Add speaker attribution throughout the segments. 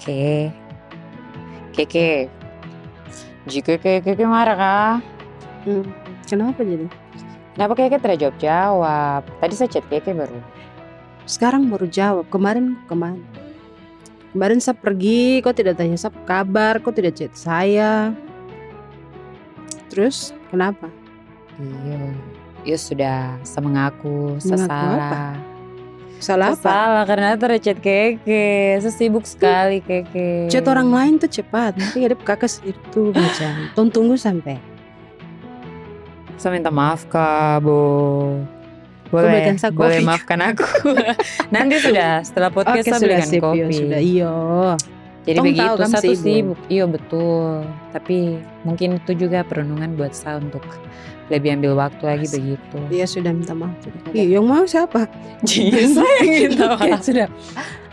Speaker 1: Keke, Keke, jika Keke marah kah?
Speaker 2: Kenapa jadi?
Speaker 1: Kenapa Keke tidak jawab? Tadi saya chat Keke baru.
Speaker 2: Sekarang baru jawab. Kemarin kemana? Kemarin saya pergi, kau tidak tanya saya kabar, kau tidak chat saya. Terus kenapa?
Speaker 1: Iya sudah, saya mengaku, saya
Speaker 2: Mengaku
Speaker 1: salah.
Speaker 2: apa? Salah
Speaker 1: Saya
Speaker 2: apa?
Speaker 1: salah karena tidak chat Keke. Saya sibuk sekali Keke.
Speaker 2: Chat orang lain tuh cepat. Nanti ada kakak sendiri tuh macam. Tunggu sampai.
Speaker 1: Saya minta maaf Kak, Bo.
Speaker 2: belikan
Speaker 1: Boleh,
Speaker 2: saya
Speaker 1: boleh
Speaker 2: kopi.
Speaker 1: maafkan aku. Nanti sudah, setelah podcast
Speaker 2: Oke,
Speaker 1: saya
Speaker 2: sudah
Speaker 1: belikan
Speaker 2: sip,
Speaker 1: kopi.
Speaker 2: sudah. Iyo.
Speaker 1: Jadi
Speaker 2: Tong tahu
Speaker 1: begitu,
Speaker 2: kamu
Speaker 1: satu
Speaker 2: sibuk.
Speaker 1: sibuk. Iya betul. Tapi mungkin itu juga perenungan buat saya untuk lebih ambil waktu lagi begitu.
Speaker 2: Iya sudah minta maaf.
Speaker 1: Oke.
Speaker 2: Iya, yang mau siapa?
Speaker 1: Iya saya yang minta
Speaker 2: Oke,
Speaker 1: maaf.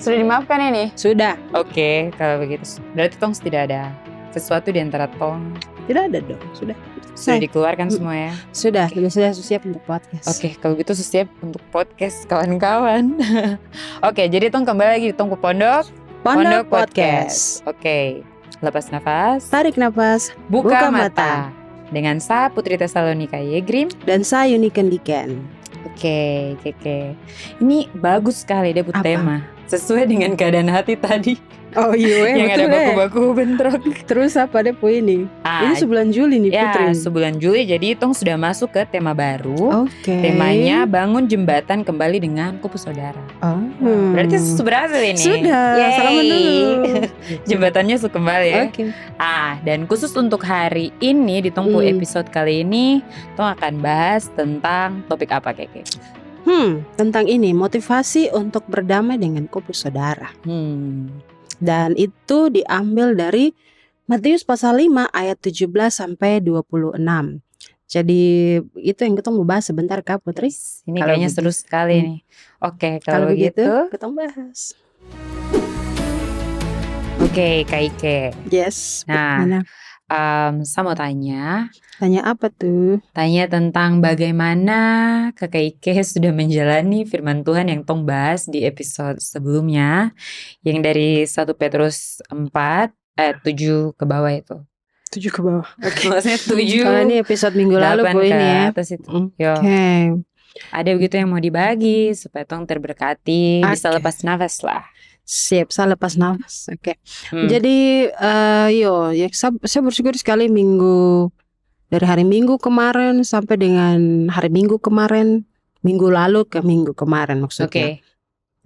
Speaker 1: Sudah dimaafkan ini?
Speaker 2: Sudah.
Speaker 1: Oke, kalau begitu. Berarti Tong tidak ada sesuatu di antara Tong.
Speaker 2: Tidak ada dong. Sudah.
Speaker 1: Sudah dikeluarkan semua ya?
Speaker 2: Sudah. Sudah siap untuk podcast.
Speaker 1: Oke, kalau gitu siap untuk podcast kawan-kawan. Oke, jadi Tong kembali lagi di Tong ke Pondok Podcast. Oke, lepas nafas,
Speaker 2: Tarik nafas.
Speaker 1: buka mata. Dengan saya Putri Tesalonika Yegrim.
Speaker 2: Dan saya Uniken Diken.
Speaker 1: Oke, Keke. Ini bagus sekali deh
Speaker 2: Apa?
Speaker 1: tema. Sesuai dengan keadaan hati tadi.
Speaker 2: Oh iya,
Speaker 1: yang ada baku-baku bentrok.
Speaker 2: Terus apa deh po ini? Ini sebulan Juli nih
Speaker 1: ya,
Speaker 2: Putri.
Speaker 1: sebulan Juli, jadi Tong sudah masuk ke tema baru.
Speaker 2: Oke.
Speaker 1: Temanya bangun jembatan kembali dengan kupu saudara.
Speaker 2: Oh.
Speaker 1: Berarti berhasil ini.
Speaker 2: Sudah.
Speaker 1: Yeay.
Speaker 2: Salaman dulu.
Speaker 1: Jembatannya kembali ya.
Speaker 2: Oke.
Speaker 1: Dan khusus untuk hari ini di Tongpu episode kali ini, Tong akan bahas tentang topik apa Keke?
Speaker 2: Tentang ini, motivasi untuk berdamai dengan kupu saudara. Dan itu diambil dari Matius pasal 5 ayat 17 sampai 26. Jadi itu yang kita mau bahas sebentar Kak Putri.
Speaker 1: Ini kayaknya seru sekali nih. Oke, kalau begitu
Speaker 2: kita bahas.
Speaker 1: Oke, Kak Ike.
Speaker 2: Yes.
Speaker 1: Nah, saya mau tanya.
Speaker 2: Tanya apa tuh?
Speaker 1: Tanya tentang bagaimana Kakak Ike sudah menjalani firman Tuhan yang Tong bahas di episode sebelumnya. Yang dari 1 Petrus 4 ayat 7 ke bawah itu.
Speaker 2: 7 ke bawah.
Speaker 1: Oke. Maksudnya 7.
Speaker 2: Kalau ini episode minggu lalu Bu ini ya.
Speaker 1: Atas itu. Oke. Ada begitu yang mau dibagi supaya Tong terberkati, bisa lepas nafas lah.
Speaker 2: Siap, saya lepas nafas. Oke. Jadi saya bersyukur sekali dari hari Minggu kemarin sampai dengan hari Minggu kemarin, minggu lalu ke minggu kemarin maksudnya.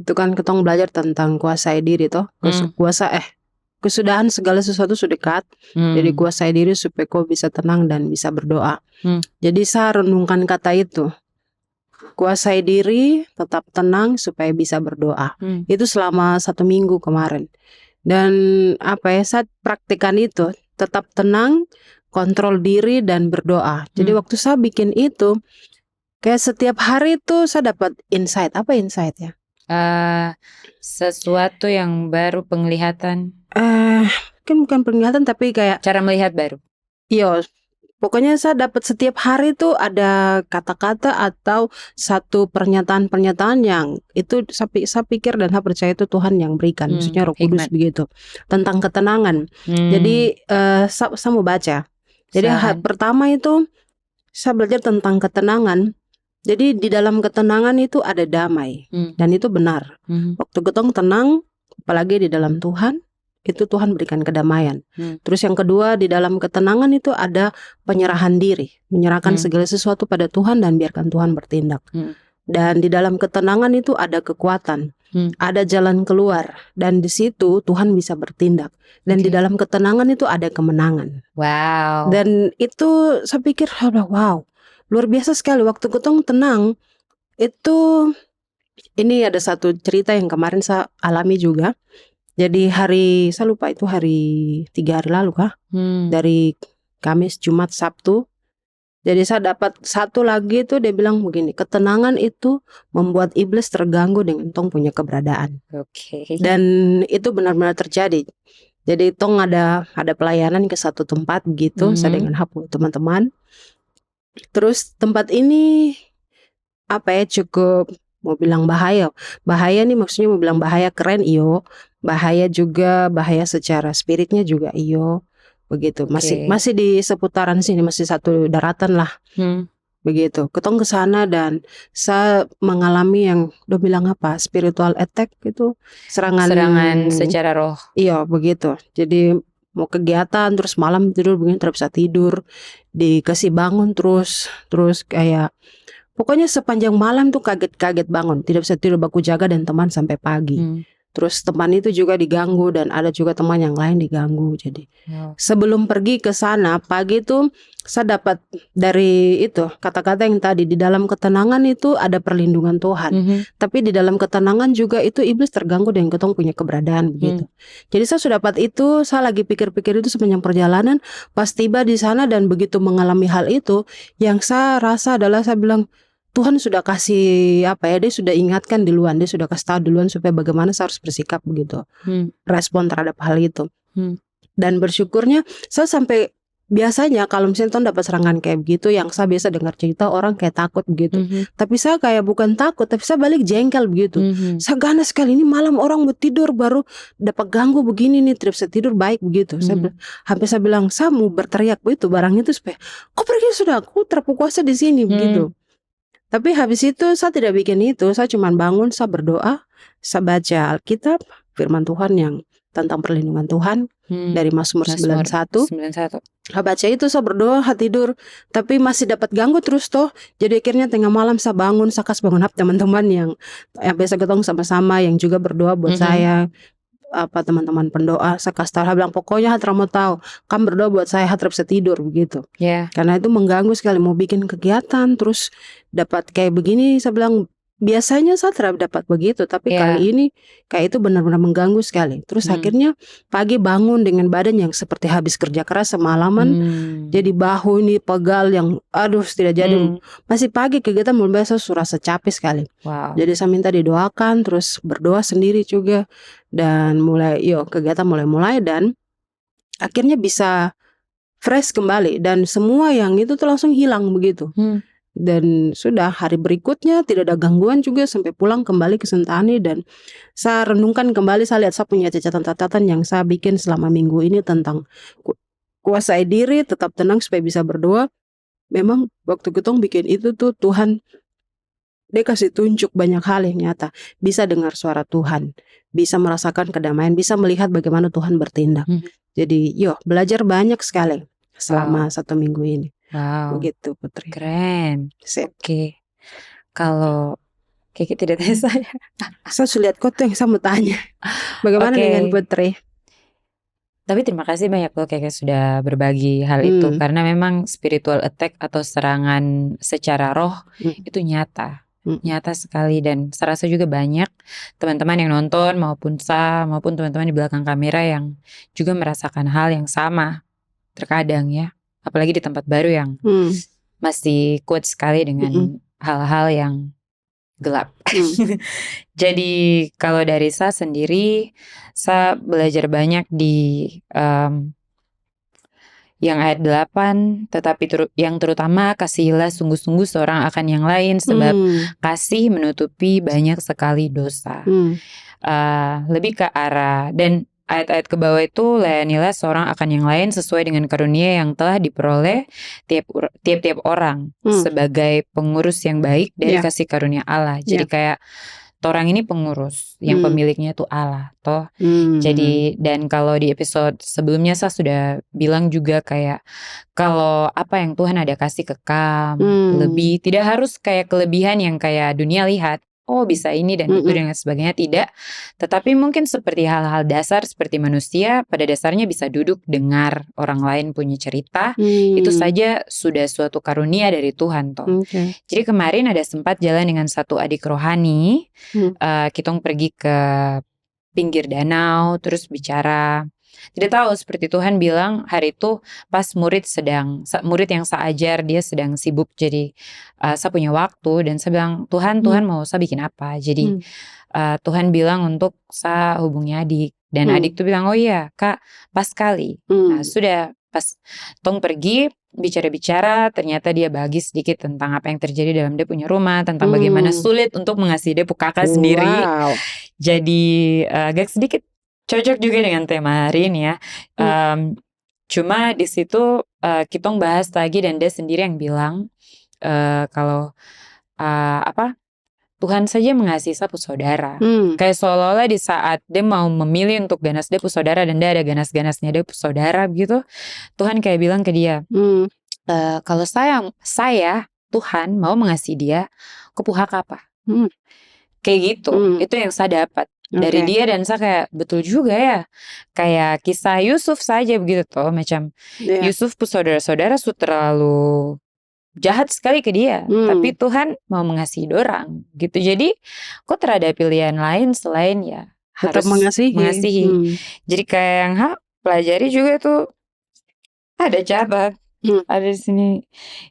Speaker 2: Itu kan ketong belajar tentang kuasai diri toh. Kesudahan segala sesuatu sudah dekat. Jadi kuasai diri supaya kau bisa tenang dan bisa berdoa. Jadi saya renungkan kata itu. Kuasai diri, tetap tenang supaya bisa berdoa. Itu selama 1 minggu kemarin. Dan saya praktikkan itu, tetap tenang, kontrol diri dan berdoa. Jadi waktu saya bikin itu, kayak setiap hari itu saya dapat insight. Apa insight ya?
Speaker 1: Sesuatu yang baru, penglihatan.
Speaker 2: Mungkin bukan penglihatan tapi kayak
Speaker 1: cara melihat baru.
Speaker 2: Iya. Pokoknya saya dapat setiap hari itu ada kata-kata atau satu pernyataan-pernyataan yang itu saya pikir dan saya percaya itu Tuhan yang berikan. Maksudnya Roh Kudus begitu. Tentang ketenangan. Jadi saya mau baca. Jadi pertama itu saya belajar tentang ketenangan. Jadi di dalam ketenangan itu ada damai. Dan itu benar. Waktu ketong tenang, apalagi di dalam Tuhan, itu Tuhan berikan kedamaian. Terus yang kedua, di dalam ketenangan itu ada penyerahan diri, menyerahkan segala sesuatu pada Tuhan dan biarkan Tuhan bertindak. Dan di dalam ketenangan itu ada kekuatan, ada jalan keluar, dan di situ Tuhan bisa bertindak. Dan di dalam ketenangan itu ada kemenangan.
Speaker 1: Wow.
Speaker 2: Dan itu saya pikir wow, luar biasa sekali. Waktu ketong tenang itu, ini ada satu cerita yang kemarin saya alami juga. Jadi saya lupa itu 3 hari lalu kah? Dari Kamis, Jumat, Sabtu. Jadi saya dapat satu lagi itu, dia bilang begini, ketenangan itu membuat iblis terganggu dengan tong punya keberadaan. Dan itu benar-benar terjadi. Jadi tong ada pelayanan ke satu tempat begitu, saya dengan teman-teman. Terus tempat ini cukup mau bilang bahaya nih, maksudnya mau bilang bahaya keren iyo. bahaya juga, bahaya secara spiritnya juga iyo begitu. Masih
Speaker 1: Oke.
Speaker 2: masih di seputaran sini, masih satu daratan lah begitu. Ketong ke sana dan saya mengalami yang do bilang apa, spiritual attack gitu, serangan
Speaker 1: secara roh.
Speaker 2: iya begitu. Jadi mau kegiatan terus malam tidur begini tidak bisa tidur, dikasih bangun terus kayak pokoknya sepanjang malam tuh kaget-kaget bangun, tidak bisa tidur, baku jaga dan teman sampai pagi. Terus teman itu juga diganggu dan ada juga teman yang lain diganggu. Jadi sebelum pergi ke sana pagi itu saya dapat dari itu kata-kata yang tadi, di dalam ketenangan itu ada perlindungan Tuhan. Tapi di dalam ketenangan juga itu iblis terganggu dengan ketong punya keberadaan begitu. Jadi saya sudah dapat itu, saya lagi pikir-pikir itu sepanjang perjalanan. Pas tiba di sana dan begitu mengalami hal itu, yang saya rasa adalah saya bilang, Tuhan sudah kasih apa ya, dia sudah ingatkan duluan, dia sudah kasih tahu duluan supaya bagaimana saya harus bersikap begitu, respon terhadap hal itu. Dan bersyukurnya saya sampai biasanya kalau misalnya Tuhan dapat serangan kayak begitu, yang saya biasa dengar cerita orang kayak takut begitu, tapi saya kayak bukan takut, tapi saya balik jengkel begitu. Saya ganas sekali, ini malam orang mau tidur baru dapat ganggu begini nih, tidak bisa tidur baik begitu. Hampir saya bilang saya mau berteriak begitu barang itu supaya kau pergi sudah, aku terpukuasa di sini begitu. Tapi habis itu saya tidak bikin itu, saya cuma bangun, saya berdoa, saya baca Alkitab, firman Tuhan yang tentang perlindungan Tuhan dari Mazmur 91. Saya baca itu, saya berdoa, saya tidur, tapi masih dapat ganggu terus toh. Jadi akhirnya tengah malam saya bangun, saya kasih bangun teman-teman yang biasa ketemu sama-sama, yang juga berdoa buat saya. Apa teman-teman pendoa, saya kasih tahu, saya bilang pokoknya hatra mau tahu, kamu berdoa buat saya, hatra bisa tidur begitu. Karena itu mengganggu sekali, mau bikin kegiatan terus dapat kayak begini. Saya bilang biasanya saya tidak dapat begitu, tapi kali ini kayak itu benar-benar mengganggu sekali. Terus akhirnya pagi bangun dengan badan yang seperti habis kerja keras semalaman, jadi bahu ini pegal yang aduh tidak jadi. Masih pagi kegiatan mulai saya rasa capek sekali. Jadi saya minta didoakan, terus berdoa sendiri juga, dan mulai kegiatan mulai dan akhirnya bisa fresh kembali, dan semua yang itu tuh langsung hilang begitu. Dan sudah hari berikutnya tidak ada gangguan juga sampai pulang kembali ke Sentani. Dan saya renungkan kembali, saya lihat saya punya catatan-catatan yang saya bikin selama minggu ini tentang kuasai diri, tetap tenang supaya bisa berdoa. Memang waktu ketong bikin itu tuh Tuhan dia kasih tunjuk banyak hal yang nyata. Bisa dengar suara Tuhan, bisa merasakan kedamaian, bisa melihat bagaimana Tuhan bertindak. Jadi belajar banyak sekali selama 1 minggu ini. Begitu Putri.
Speaker 1: Keren. Oke. Kalau Kiki tidak tanya
Speaker 2: saya sudah lihat kota yang saya mau tanya. Bagaimana dengan Putri?
Speaker 1: Tapi terima kasih banyak loh Kiki sudah berbagi hal itu, karena memang spiritual attack atau serangan secara roh itu nyata sekali. Dan saya rasa juga banyak teman-teman yang nonton maupun teman-teman di belakang kamera yang juga merasakan hal yang sama terkadang ya. Apalagi di tempat baru yang masih kuat sekali dengan hal-hal yang gelap. Jadi kalau dari saya sendiri, saya belajar banyak di yang ayat 8, tetapi yang terutama kasihilah sungguh-sungguh seorang akan yang lain, sebab kasih menutupi banyak sekali dosa. Lebih ke arah, dan ayat-ayat ke bawah itu, layanilah seorang akan yang lain sesuai dengan karunia yang telah diperoleh tiap-tiap orang sebagai pengurus yang baik dari kasih karunia Allah. Jadi kayak orang ini pengurus, yang pemiliknya itu Allah toh. Jadi, dan kalau di episode sebelumnya saya sudah bilang juga kayak kalau apa yang Tuhan ada kasih ke kamu lebih, tidak harus kayak kelebihan yang kayak dunia lihat, oh bisa ini dan itu dan sebagainya, tidak. Tetapi mungkin seperti hal-hal dasar seperti manusia pada dasarnya bisa duduk dengar orang lain punya cerita, itu saja sudah suatu karunia dari Tuhan toh. Jadi kemarin ada sempat jalan dengan satu adik rohani, kita pergi ke pinggir danau terus bicara. Tidak tahu, seperti Tuhan bilang hari itu pas murid yang saya ajar dia sedang sibuk, jadi saya punya waktu dan saya bilang Tuhan mau saya bikin apa. Jadi Tuhan bilang untuk saya hubungi adik, dan adik tuh bilang oh iya Kak pas sekali. Nah sudah pas tong pergi bicara-bicara, ternyata dia bagi sedikit tentang apa yang terjadi dalam dia punya rumah, tentang bagaimana sulit untuk mengasihi dia kakak sendiri. Jadi agak sedikit cocok juga dengan tema hari ini ya. Cuma di situ kitong bahas lagi dan dia sendiri yang bilang kalau Tuhan saja mengasihi sapu saudara. Kayak seolah-olah di saat dia mau memilih untuk ganas dia pu saudara dan dia ada ganas-ganasnya dia pu saudara begitu, Tuhan kayak bilang ke dia, kalau saya Tuhan mau mengasihi dia, aku hak apa? Kayak gitu. Itu yang saya dapat dari dia dan saya kayak betul juga ya. Kayak kisah Yusuf saja begitu toh, macam Yusuf pu saudara-saudara sudah terlalu jahat sekali ke dia, tapi Tuhan mau mengasihi dorang gitu. Jadi kok terhadap pilihan lain selain ya
Speaker 2: tetap
Speaker 1: harus
Speaker 2: mengasihi.
Speaker 1: Jadi kayak yang pelajari juga tuh ada cabat ada di sini.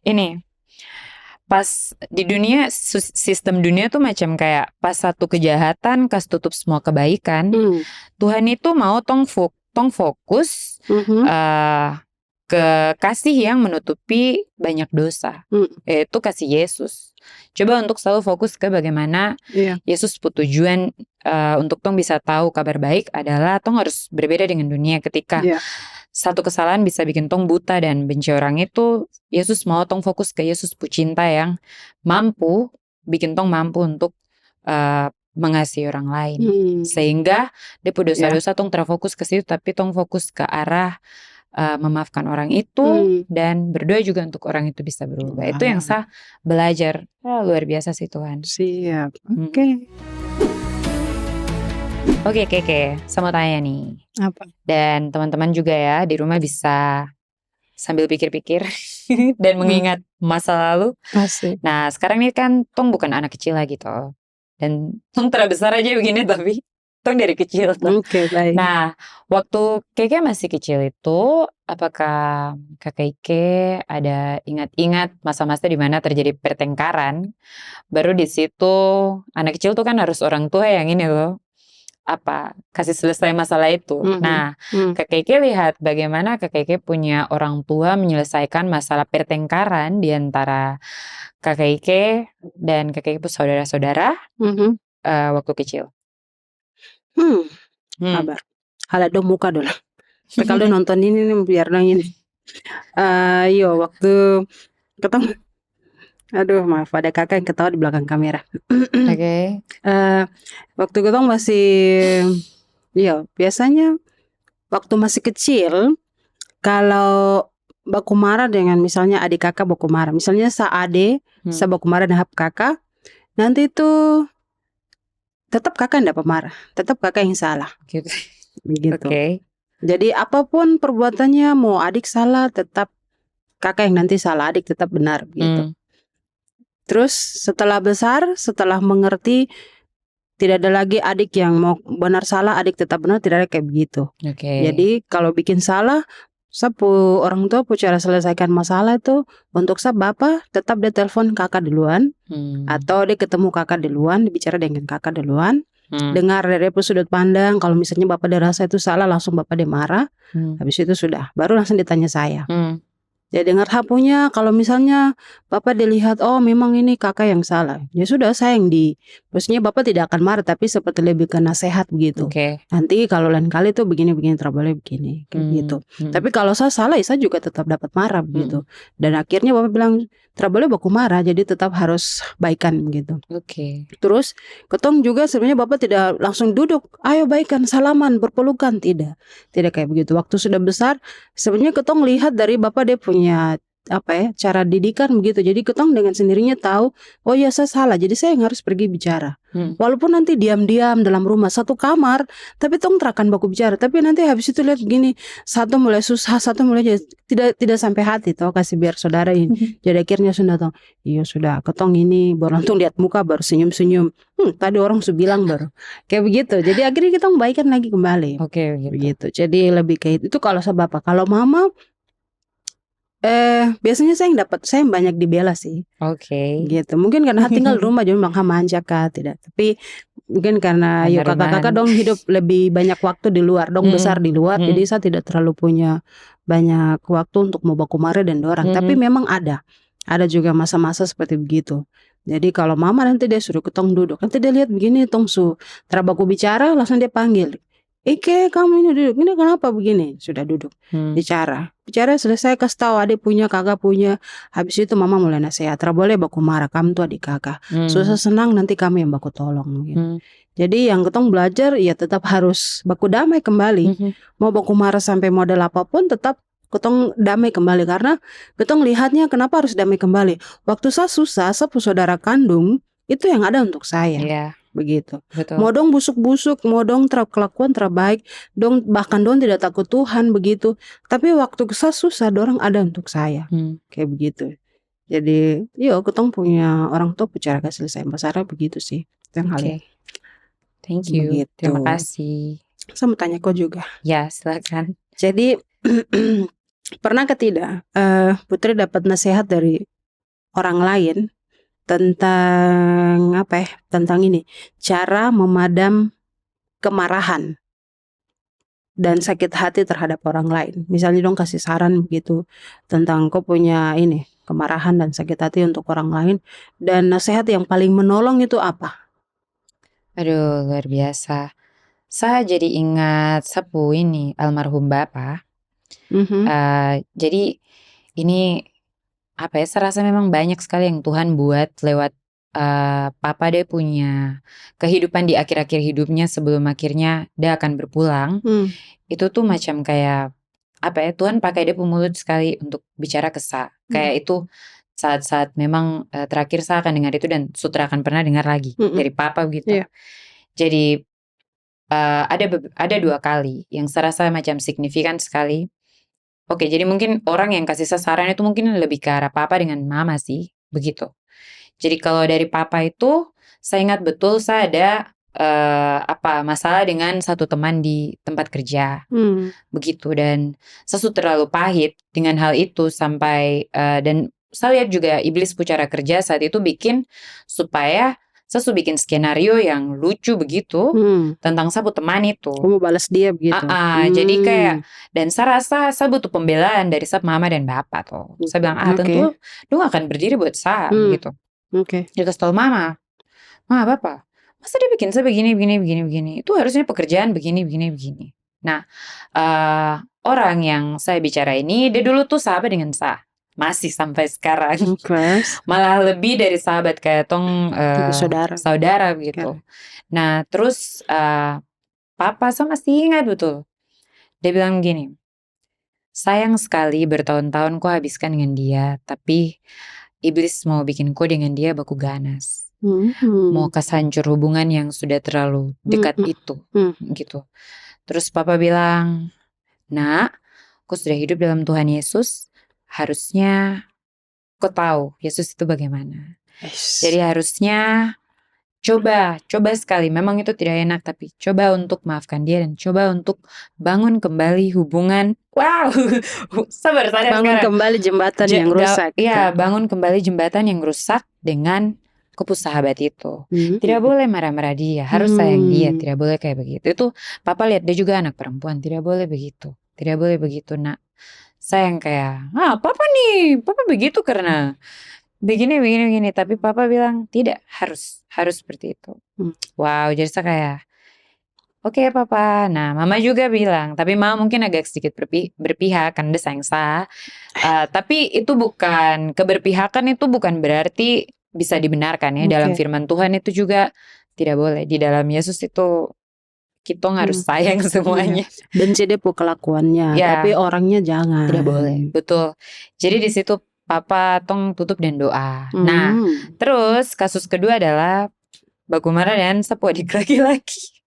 Speaker 1: Ini pas di dunia, sistem dunia tuh macam kayak pas satu kejahatan kas tutup semua kebaikan. Tuhan itu mau tong fokus ke kasih yang menutupi banyak dosa, yaitu kasih Yesus. Coba untuk selalu fokus ke bagaimana Yesus tujuan untuk tong bisa tahu kabar baik adalah tong harus berbeda dengan dunia. Ketika satu kesalahan bisa bikin tong buta dan benci orang itu, Yesus mau tong fokus ke Yesus cinta yang mampu bikin tong mampu untuk mengasihi orang lain, sehingga dia dosa-dosa tong terfokus ke situ, tapi tong fokus ke arah memaafkan orang itu dan berdoa juga untuk orang itu bisa berubah. Itu yang saya belajar. Luar biasa sih Tuhan.
Speaker 2: Siap.
Speaker 1: Oke, Keke, saya mau tanya nih.
Speaker 2: Apa?
Speaker 1: Dan teman-teman juga ya di rumah bisa sambil pikir-pikir dan mengingat masa lalu.
Speaker 2: Asik.
Speaker 1: Nah, sekarang ini kan tong bukan anak kecil lagi toh. Dan tong terbesar aja begini tapi tong dari kecil toh.
Speaker 2: Baik.
Speaker 1: Nah, waktu Keke masih kecil itu, apakah Kakak Ike ada ingat-ingat masa-masa di mana terjadi pertengkaran? Baru di situ anak kecil tuh kan harus orang tua yang ini loh, kasih selesai masalah itu. Nah, Kakak Ike lihat bagaimana Kakak Ike punya orang tua menyelesaikan masalah pertengkaran di antara Kakak Ike dan Kakak Ike saudara-saudara waktu kecil.
Speaker 2: Kabar. Hala dong muka dulu. Kalau nonton ini nih biar dong ini. Waktu ketemu. Aduh, maaf ada kakak yang ketawa di belakang kamera.
Speaker 1: Oke.
Speaker 2: Waktu ketemu masih, biasanya waktu masih kecil, kalau baku marah dengan misalnya adik kakak baku marah, misalnya sa baku marah dengan kakak, nanti itu tetap kakak yang dapat marah, tetap kakak yang salah. Begitu. Jadi apapun perbuatannya, mau adik salah tetap kakak yang nanti salah, adik tetap benar gitu. Terus setelah besar, setelah mengerti tidak ada lagi adik yang mau benar salah, adik tetap benar, tidak ada kayak begitu. Jadi kalau bikin salah, orang tua cara selesaikan masalah itu untuk bapak tetap dia telepon kakak duluan, atau dia ketemu kakak duluan, bicara dengan kakak duluan, dengar dari sudut pandang. Kalau misalnya bapak dia rasa itu salah, langsung bapak dia marah, habis itu sudah baru langsung ditanya saya. Jadi dengar hapunya, kalau misalnya bapak dilihat, oh memang ini kakak yang salah, ya sudah saya yang maksudnya bapak tidak akan marah, tapi seperti lebih ke nasihat begitu. Nanti kalau lain kali tuh begini-begini, terboleh begini, kayak gitu. Tapi kalau saya salah, saya juga tetap dapat marah begitu. Dan akhirnya bapak bilang, terboleh baku marah, jadi tetap harus baikan gitu. Terus ketong juga sebenarnya bapak tidak langsung duduk, ayo baikan, salaman, berpelukan, tidak kayak begitu. Waktu sudah besar, sebenarnya ketong lihat dari bapak dia punya cara didikan begitu. Jadi ketong dengan sendirinya tahu, oh ya saya salah, jadi saya yang harus pergi bicara. Walaupun nanti diam-diam dalam rumah satu kamar, tapi tong terakan baku bicara. Tapi nanti habis itu lihat begini, satu mulai susah, satu mulai tidak sampai hati toh, kasih biar saudara ini. Jadi akhirnya sudah toh, iya sudah ketong ini baru langsung lihat muka baru senyum-senyum. Tadi orang sudah bilang baru kayak begitu. Jadi akhirnya kita baikan lagi kembali. Begitu. Jadi lebih kayak itu kalau sama bapak. Kalau mama biasanya saya yang banyak dibela sih. Gitu. Mungkin karena tinggal di rumah jadi bangka manja kah tidak. Tapi mungkin karena kakak-kakak dong hidup lebih banyak waktu di luar, dong besar di luar. Jadi saya tidak terlalu punya banyak waktu untuk mau baku marah dan dorang. Tapi memang ada juga masa-masa seperti begitu. Jadi kalau mama nanti dia suruh ketong duduk, nanti dia lihat begini tong terabaku bicara, langsung dia panggil. Ike kamu ini duduk, ini kenapa begini? Sudah duduk, bicara selesai, kasih tahu adik punya, kakak punya. Habis itu mama mulai nasihat, boleh baku marah, kamu tuh adik kakak. Susah senang nanti kami yang baku tolong. Jadi yang ketong belajar ya tetap harus baku damai kembali. Mau baku marah sampai model apapun tetap ketong damai kembali, karena ketong lihatnya kenapa harus damai kembali. Waktu saya susah, saya saudara kandung itu yang ada untuk saya. Begitu.
Speaker 1: Betul.
Speaker 2: Mau dong busuk-busuk, mau dong kelakuan terbaik, dong bahkan dong tidak takut Tuhan begitu. Tapi waktu saya susah, dorang ada untuk saya. Kayak begitu. Jadi, yuk ketong punya orang tua bicara kasih selesai masalah begitu sih.
Speaker 1: Oke. Thank you.
Speaker 2: Begitu.
Speaker 1: Terima kasih.
Speaker 2: Saya mau tanya kau juga.
Speaker 1: Ya, silakan.
Speaker 2: Jadi pernah tidak Putri dapat nasihat dari orang lain tentang apa ya? Tentang ini, cara memadam kemarahan dan sakit hati terhadap orang lain. Misalnya dong kasih saran begitu tentang kau punya ini kemarahan dan sakit hati untuk orang lain, dan nasihat yang paling menolong itu apa?
Speaker 1: Aduh, luar biasa. Saya jadi ingat sapu ini almarhum Bapak. Jadi ini apa ya? Saya rasa memang banyak sekali yang Tuhan buat lewat Papa. Dia punya kehidupan di akhir-akhir hidupnya sebelum akhirnya dia akan berpulang. Itu tuh macam kayak apa ya? Tuhan pakai dia pemulut sekali untuk bicara ke saya. Kayak itu saat-saat memang terakhir saya akan dengar itu, dan sutra akan pernah dengar lagi dari Papa gitu. Jadi ada 2 kali yang saya rasa macam signifikan sekali. Oke, jadi mungkin orang yang kasih saran itu mungkin lebih ke arah Papa dengan Mama sih, begitu. Jadi kalau dari Papa itu, saya ingat betul saya ada masalah dengan satu teman di tempat kerja, begitu. Dan saya sudah terlalu pahit dengan hal itu sampai dan saya lihat juga iblis cara kerja saat itu bikin supaya saya sudah bikin skenario yang lucu begitu tentang saya teman itu.
Speaker 2: Kamu balas dia begitu.
Speaker 1: Jadi kayak, dan saya rasa saya butuh pembelaan dari Mama dan Bapak tuh. Saya bilang tentu lu akan berdiri buat saya gitu. Dia kasih tau Mama, Bapak, masa dia bikin saya begini. Itu harusnya pekerjaan begini. Nah, orang yang saya bicara ini, dia dulu tuh sahabat dengan saya. Masih sampai sekarang. Malah lebih dari sahabat, kayak tong saudara gitu. Nah, terus Papa saya masih ingat betul. Dia bilang gini, sayang sekali bertahun-tahun kau habiskan dengan dia, tapi iblis mau bikin kau dengan dia baku ganas. Mau kasih hancur hubungan yang sudah terlalu dekat itu gitu. Terus Papa bilang, nak, kau sudah hidup dalam Tuhan Yesus, harusnya kau tahu Yesus itu bagaimana. Jadi harusnya coba sekali, memang itu tidak enak, tapi coba untuk maafkan dia dan coba untuk bangun kembali hubungan. Wow, sabar saya
Speaker 2: bangun kembali jembatan yang rusak.
Speaker 1: Iya, bangun kembali jembatan yang rusak dengan sahabat itu. Tidak boleh marah-marah dia, harus sayang dia, tidak boleh kayak begitu. Itu Papa lihat dia juga anak perempuan, tidak boleh begitu, nak. Saya yang kayak, Papa begitu karena begini. Tapi Papa bilang tidak, harus seperti itu. Wow, jadi saya kayak, oke, Papa. Nah, Mama juga bilang, tapi Mama mungkin agak sedikit berpihak karena dia sayang saya. Tapi itu bukan, keberpihakan itu bukan berarti bisa dibenarkan ya. Dalam firman Tuhan itu juga tidak boleh. Di dalam Yesus itu kita harus sayang semuanya.
Speaker 2: Benci dia kelakuannya, tapi orangnya jangan.
Speaker 1: Tidak boleh, betul. Jadi di situ Papa tong tutup dan doa. Nah, terus kasus kedua adalah Bakumara dan Sapu adik laki-laki.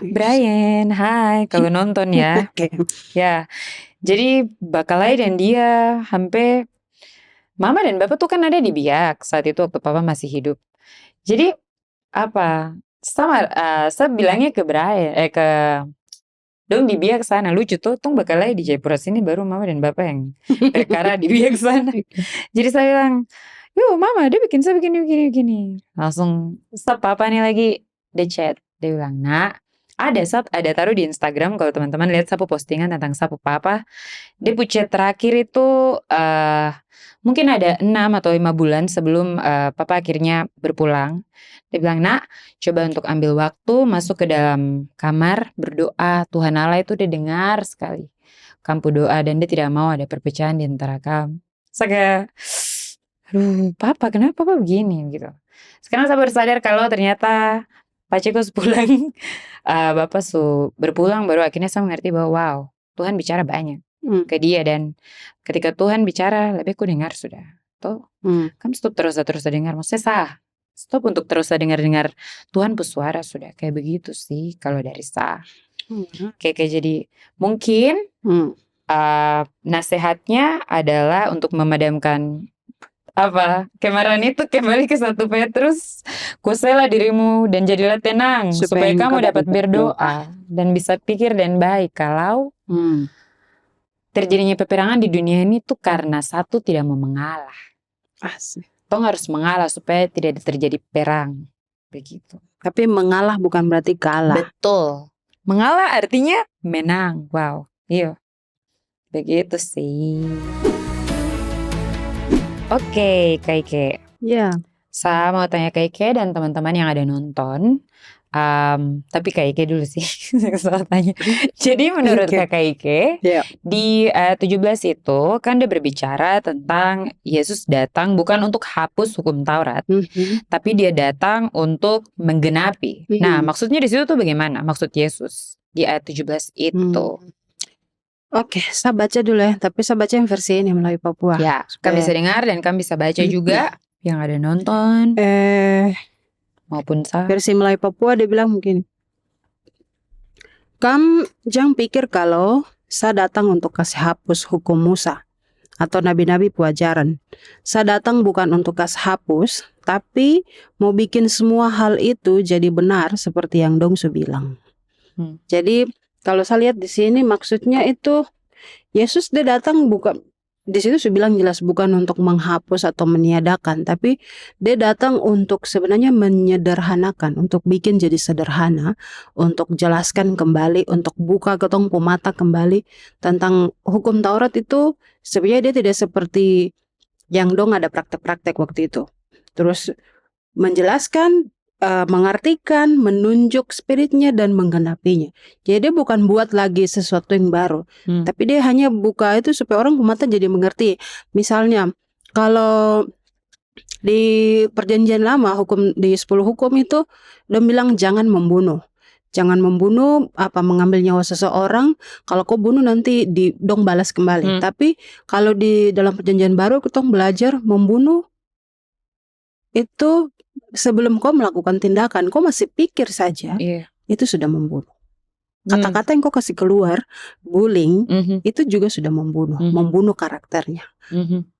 Speaker 1: Brian, hai, kalau nonton ya. Ya, jadi Bakalai dan dia hampir, Mama dan Bapak tuh kan ada di Biak saat itu waktu Papa masih hidup. Jadi saya bilangnya ke Brian, ke dong di Biak sana, lucu tuh, Bakalai di Jayapura sini baru Mama dan Bapak yang perkara di Biak sana. Jadi saya bilang, yuk Mama, dia bikin saya begini. Langsung Papa nih lagi, dia chat, dia bilang, nak, Ada taruh di Instagram kalau teman-teman lihat sapu postingan tentang sapu papa. Dia punya terakhir itu mungkin ada 6 atau 5 bulan sebelum papa akhirnya berpulang. Dia bilang, "Nak, coba untuk ambil waktu masuk ke dalam kamar berdoa. Tuhan Allah itu dia dengar sekali kamu doa dan dia tidak mau ada perpecahan di antara kamu." Saya aduh, papa kenapa papa begini gitu. Sekarang saya baru sadar kalau ternyata Pak Ceko pulang, Bapak berpulang baru akhirnya saya mengerti bahwa wow, Tuhan bicara banyak ke dia dan ketika Tuhan bicara lebih aku dengar sudah. Toh, kamu stop terus dengar, maksudnya stop untuk terus dengar Tuhan bersuara sudah kayak begitu sih kalau dari kayak jadi mungkin nasihatnya adalah untuk memadamkan kemarahan itu kembali ke 1 Petrus, kuasailah dirimu dan jadilah tenang supaya kamu dapat berdoa dan bisa pikir dan baik kalau terjadinya peperangan di dunia ini tuh karena satu tidak mau mengalah. Tong harus mengalah supaya tidak terjadi perang begitu.
Speaker 2: Tapi mengalah bukan berarti kalah.
Speaker 1: Betul. Mengalah artinya menang. Wow. Iya. Begitu sih. Oke, Kaike.
Speaker 2: Ya.
Speaker 1: Saya mau tanya Kaike dan teman-teman yang ada nonton. Tapi Kaike dulu sih. Saya tanya. Jadi menurut Kak Kaike, di 17 itu kan dia berbicara tentang Yesus datang bukan untuk hapus hukum Taurat, tapi dia datang untuk menggenapi. Nah, maksudnya di situ tuh bagaimana? Maksud Yesus di ayat 17 itu.
Speaker 2: Oke, saya baca dulu ya. Tapi saya baca yang versi ini Melayu Papua.
Speaker 1: Ya, kami bisa dengar dan kami bisa baca juga yang ada nonton. Maupun
Speaker 2: versi Melayu Papua dia bilang mungkin, "Kam jangan pikir kalau saya datang untuk kasih hapus hukum Musa atau nabi-nabi pelajaran. Saya datang bukan untuk kasih hapus, tapi mau bikin semua hal itu jadi benar seperti yang Dongsu bilang." Jadi kalau saya lihat di sini maksudnya itu Yesus dia datang bukan, di situ saya bilang jelas bukan untuk menghapus atau meniadakan, tapi dia datang untuk sebenarnya menyederhanakan, untuk bikin jadi sederhana, untuk jelaskan kembali, untuk buka ketong mata kembali tentang hukum Taurat itu. Sebenarnya dia tidak seperti yang dong ada praktek-praktek waktu itu. Terus menjelaskan, mengartikan, menunjuk spiritnya dan menggenapinya. Jadi dia bukan buat lagi sesuatu yang baru, tapi dia hanya buka itu supaya orang mata jadi mengerti. Misalnya kalau di perjanjian lama hukum di 10 hukum itu dia bilang jangan membunuh. Jangan membunuh, mengambil nyawa seseorang. Kalau kau bunuh nanti dong balas kembali. Tapi kalau di dalam perjanjian baru kita belajar membunuh itu sebelum kau melakukan tindakan, kau masih pikir saja, itu sudah membunuh. Kata-kata yang kau kasih keluar, bullying, itu juga sudah membunuh, membunuh karakternya,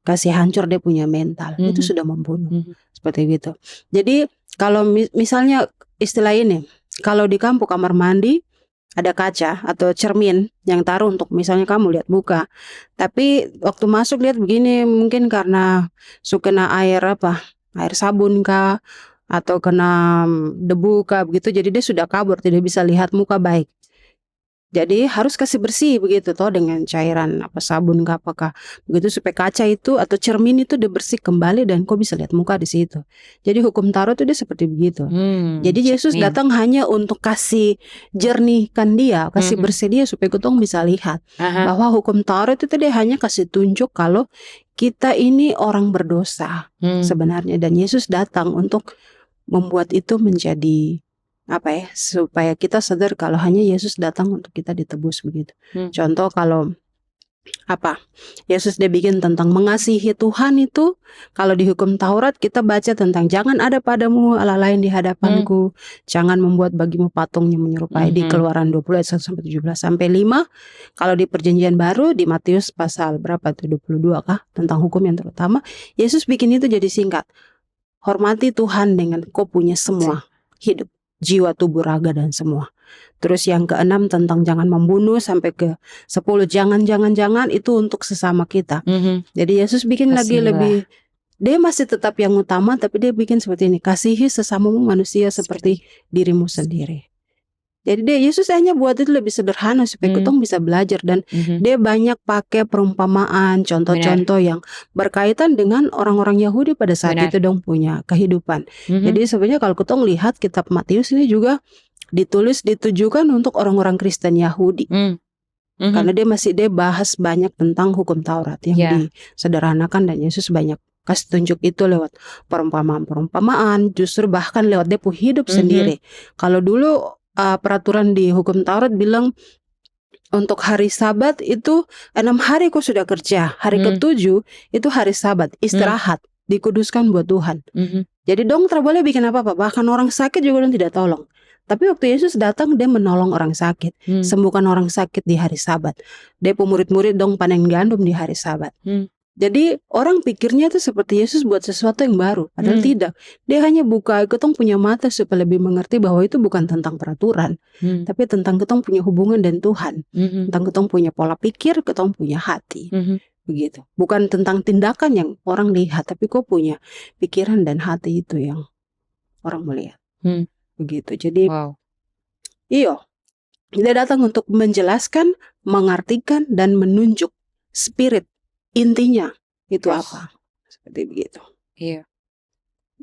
Speaker 2: kasih hancur dia punya mental, itu sudah membunuh, seperti itu. Jadi kalau misalnya istilah ini, kalau di kampung kamar mandi ada kaca atau cermin yang taruh untuk misalnya kamu lihat muka, tapi waktu masuk lihat begini mungkin karena kena air sabun kah atau kena debu kah begitu, jadi dia sudah kabur, tidak bisa lihat muka baik. Jadi harus kasih bersih begitu toh dengan cairan sabun kah apakah begitu supaya kaca itu atau cermin itu dia bersih kembali dan kau bisa lihat muka di situ. Jadi hukum Taurat itu dia seperti begitu. Jadi Yesus datang hanya untuk kasih jernihkan dia, kasih bersih dia supaya kita bisa lihat bahwa hukum Taurat itu dia hanya kasih tunjuk kalau kita ini orang berdosa sebenarnya, dan Yesus datang untuk membuat itu menjadi supaya kita sadar kalau hanya Yesus datang untuk kita ditebus begitu. Contoh kalau Yesus dia bikin tentang mengasihi Tuhan itu, kalau di hukum Taurat kita baca tentang jangan ada padamu Allah lain di hadapanku, jangan membuat bagimu patung yang menyerupai, di Keluaran 20 ayat 1 sampai 17 sampai 5. Kalau di perjanjian baru di Matius pasal berapa tuh 22 kah tentang hukum yang terutama, Yesus bikin itu jadi singkat. Hormati Tuhan dengan kau punya semua hidup, jiwa, tubuh, raga dan semua. Terus yang ke-6 tentang jangan membunuh, sampai ke-10 jangan itu untuk sesama kita. Jadi Yesus bikin lagi lebih, dia masih tetap yang utama tapi dia bikin seperti ini, kasihi sesamamu manusia seperti dirimu sendiri. Jadi Yesus hanya buat itu lebih sederhana supaya kitong bisa belajar, dan dia banyak pakai perumpamaan, contoh-contoh yang berkaitan dengan orang-orang Yahudi pada saat
Speaker 1: Benar.
Speaker 2: itu dong punya kehidupan. Jadi sebenarnya kalau kitong lihat kitab Matius ini juga ditujukan untuk orang-orang Kristen Yahudi. Karena dia bahas banyak tentang hukum Taurat yang disederhanakan, dan Yesus banyak kasih tunjuk itu lewat perumpamaan-perumpamaan, justru bahkan lewat dia hidup sendiri. Kalau dulu peraturan di hukum Taurat bilang untuk hari Sabat itu 6 hari kau sudah kerja, hari ke-7 itu hari Sabat, istirahat, dikuduskan buat Tuhan. Jadi dong tidak boleh bikin apa-apa, bahkan orang sakit juga dong tidak tolong. Tapi waktu Yesus datang, dia menolong orang sakit, sembuhkan orang sakit di hari Sabat. Dia murid-murid dong panen gandum di hari Sabat. Jadi orang pikirnya itu seperti Yesus buat sesuatu yang baru, padahal tidak. Dia hanya buka ketong punya mata supaya lebih mengerti bahwa itu bukan tentang peraturan, tapi tentang ketong punya hubungan dengan Tuhan, tentang ketong punya pola pikir, ketong punya hati, begitu. Bukan tentang tindakan yang orang lihat, tapi kau punya pikiran dan hati itu yang orang melihat, begitu. Jadi, iya, dia datang untuk menjelaskan, mengartikan, dan menunjuk spirit. Intinya itu apa? Seperti begitu.
Speaker 1: Iya.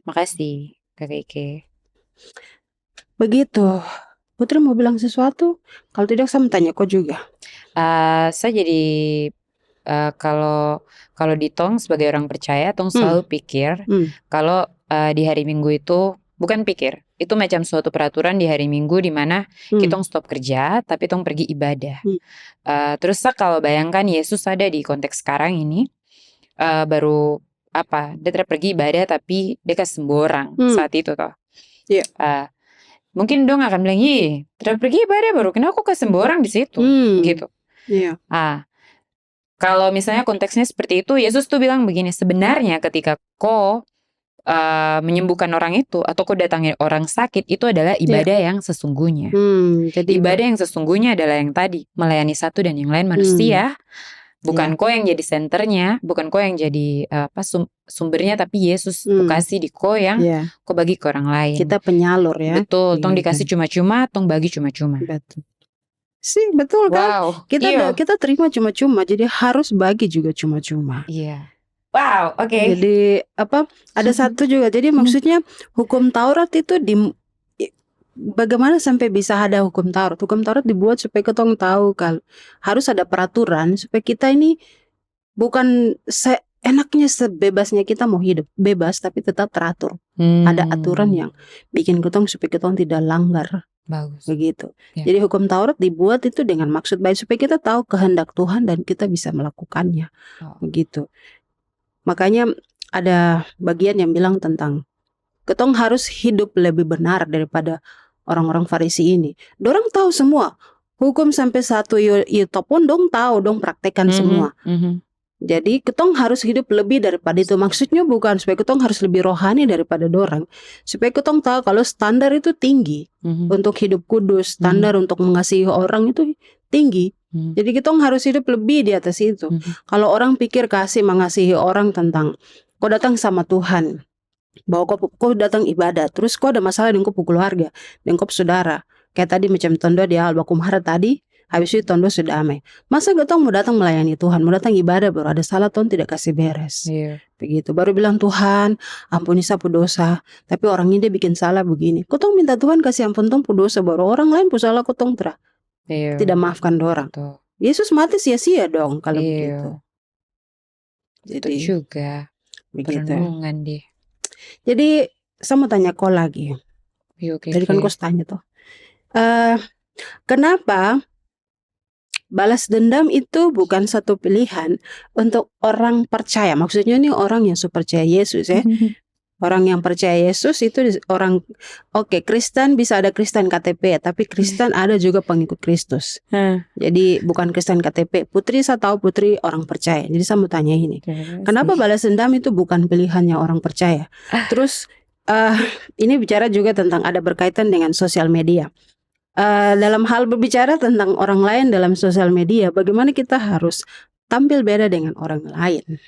Speaker 1: Makasih Kakak Ike.
Speaker 2: Begitu. Putri mau bilang sesuatu? Kalau tidak saya mau tanya kau juga.
Speaker 1: Saya jadi kalau di Tong sebagai orang percaya, Tong selalu pikir kalau di hari Minggu itu bukan pikir, itu macam suatu peraturan di hari Minggu di mana kita stop kerja tapi Tong pergi ibadah. Terus kalau bayangkan Yesus ada di konteks sekarang ini, baru dia tidak pergi ibadah tapi dia kasih sembuh orang saat itu toh. Mungkin dong akan bilang, tidak pergi ibadah baru kenapa aku kasih sembuh orang di situ, gitu. Kalau misalnya konteksnya seperti itu, Yesus tuh bilang begini, sebenarnya ketika kau menyembuhkan orang itu atau kau datangi orang sakit, itu adalah ibadah yang sesungguhnya. Jadi ibadah yang sesungguhnya adalah yang tadi, melayani satu dan yang lain manusia. Bukan kau yang jadi senternya, bukan kau yang jadi sumbernya, tapi Yesus tuh kasih di kau yang kau bagi ke orang lain.
Speaker 2: Kita penyalur ya.
Speaker 1: Betul, tong dikasih cuma-cuma, tong bagi cuma-cuma.
Speaker 2: Betul. Betul kan? Kita terima cuma-cuma, jadi harus bagi juga cuma-cuma.
Speaker 1: Wow, oke.
Speaker 2: Jadi ada satu juga. Jadi maksudnya hukum Taurat itu bagaimana sampai bisa ada hukum Taurat? Hukum Taurat dibuat supaya kita tahu kalau harus ada peraturan supaya kita ini bukan enaknya sebebasnya kita mau hidup bebas tapi tetap teratur. Ada aturan yang bikin kita supaya kita tidak langgar.
Speaker 1: Bagus.
Speaker 2: Begitu. Jadi hukum Taurat dibuat itu dengan maksud baik supaya kita tahu kehendak Tuhan dan kita bisa melakukannya. Begitu. Makanya ada bagian yang bilang tentang ketong harus hidup lebih benar daripada orang-orang Farisi ini. Dorang tahu semua hukum sampai satu itu pun dong tahu, dong praktekkan semua. Jadi ketong harus hidup lebih daripada itu. Maksudnya bukan supaya ketong harus lebih rohani daripada dorang, supaya ketong tahu kalau standar itu tinggi untuk hidup kudus, standar untuk mengasihi orang itu tinggi. Jadi kita harus hidup lebih di atas itu. Kalau orang pikir mengasihi orang tentang kau datang sama Tuhan, bahwa kau datang ibadah, terus kau ada masalah dengan kau keluarga, dengan kau saudara, kayak tadi macam tondo di awal bakumhara tadi, habis itu tondo sudah damai. Masa kita mau datang melayani Tuhan, mau datang ibadah baru ada salah, Tuhan tidak kasih beres. Begitu, baru bilang Tuhan ampuni sapu dosa, tapi orang ini dia bikin salah begini. Kau minta Tuhan kasih ampun tong pu dosa, baru orang lain pu salah kau tidak maafkan dorang. Yesus mati sia-sia dong kalau begitu.
Speaker 1: Jadi itu juga perenungan deh.
Speaker 2: Jadi saya mau tanya kau lagi. Jadi kan kau tanya tuh, kenapa balas dendam itu bukan satu pilihan untuk orang percaya? Maksudnya ini orang yang percaya Yesus ya. Orang yang percaya Yesus itu orang Kristen bisa ada Kristen KTP, tapi Kristen ada juga pengikut Kristus. Jadi bukan Kristen KTP. Putri saya tahu Putri orang percaya. Jadi saya mau tanya ini, kenapa balas dendam itu bukan pilihannya orang percaya? Terus ini bicara juga tentang ada berkaitan dengan sosial media. Dalam hal berbicara tentang orang lain dalam sosial media, bagaimana kita harus tampil beda dengan orang lain?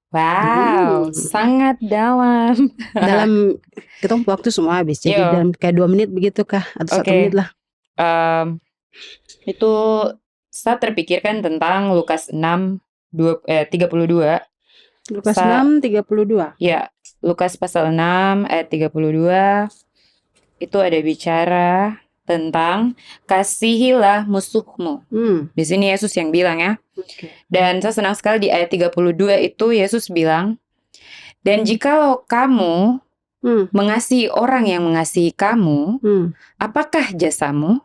Speaker 1: Wow, sangat dalam.
Speaker 2: Dalam kita waktu semua habis, jadi dalam kayak 2 menit begitu kah atau 1 menit lah.
Speaker 1: itu saya terpikirkan tentang Lukas 6:32.
Speaker 2: Lukas
Speaker 1: Sa
Speaker 2: 6:32.
Speaker 1: Ya, Lukas pasal 6 ayat 32 itu ada bicara tentang kasihilah musuhmu. Di sini Yesus yang bilang ya. Dan saya senang sekali di ayat 32 itu Yesus bilang, dan jikalau kamu mengasihi orang yang mengasihi kamu, apakah jasamu?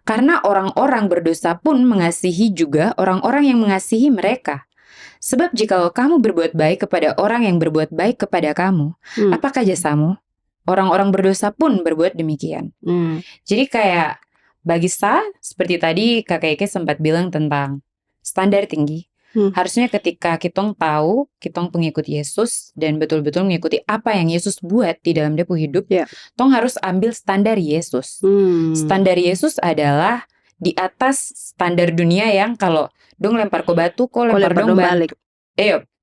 Speaker 1: Karena orang-orang berdosa pun mengasihi juga orang-orang yang mengasihi mereka. Sebab jikalau kamu berbuat baik kepada orang yang berbuat baik kepada kamu, apakah jasamu? Orang-orang berdosa pun berbuat demikian. Jadi kayak bagi saya, seperti tadi Kakak Ike sempat bilang tentang standar tinggi. Harusnya ketika kita tahu, kita pengikut Yesus dan betul-betul mengikuti apa yang Yesus buat di dalam depo hidup, tong harus ambil standar Yesus. Standar Yesus adalah di atas standar dunia yang kalau dong lempar ke batu, kok lempar dong balik.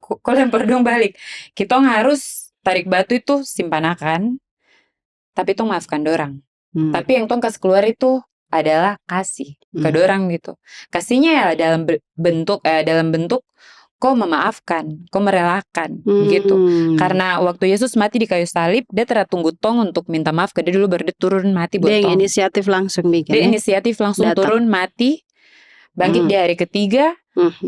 Speaker 1: Kok lempar dong balik. Kita harus tarik batu itu simpanakan, tapi tong maafkan dorang. Tapi yang tong kasih keluar itu adalah kasih ke dorang gitu. Kasihnya ya dalam bentuk kau memaafkan, kau merelakan gitu. Karena waktu Yesus mati di kayu salib, dia tunggu tong untuk minta maaf ke dia dulu, baru dia turun mati buat tong.
Speaker 2: Dia inisiatif langsung bikin.
Speaker 1: Dia inisiatif langsung turun mati, bangkit di hari ketiga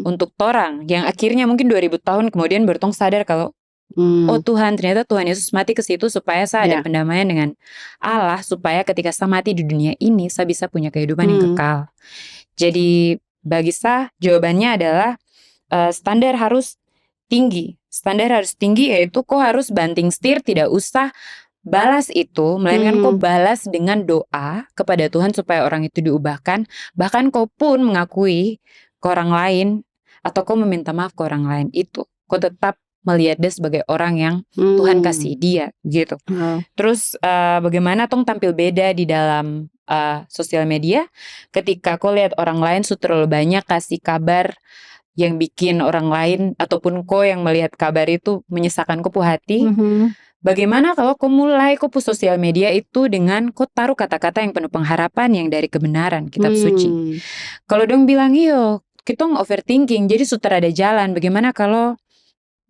Speaker 1: untuk torang. Yang akhirnya mungkin 2000 tahun kemudian bertong sadar kalau oh Tuhan, ternyata Tuhan Yesus mati ke situ supaya saya ada pendamaian dengan Allah, supaya ketika saya mati di dunia ini saya bisa punya kehidupan yang kekal. Jadi bagi saya jawabannya adalah standar harus tinggi. Standar harus tinggi, yaitu kau harus banting setir, tidak usah balas itu, melainkan kau balas dengan doa kepada Tuhan supaya orang itu diubahkan. Bahkan kau pun mengakui ke orang lain atau kau meminta maaf ke orang lain, itu kau tetap melihat dia sebagai orang yang Tuhan kasih dia gitu. Terus bagaimana tong tampil beda di dalam sosial media ketika kau lihat orang lain terlalu banyak kasih kabar yang bikin orang lain ataupun kau yang melihat kabar itu menyesakan kau hati. Bagaimana kalau kau mulai kau sosial media itu dengan kau taruh kata-kata yang penuh pengharapan yang dari kebenaran kitab suci. Kalau dong bilang iyo kita overthinking, jadi sutra ada jalan. Bagaimana kalau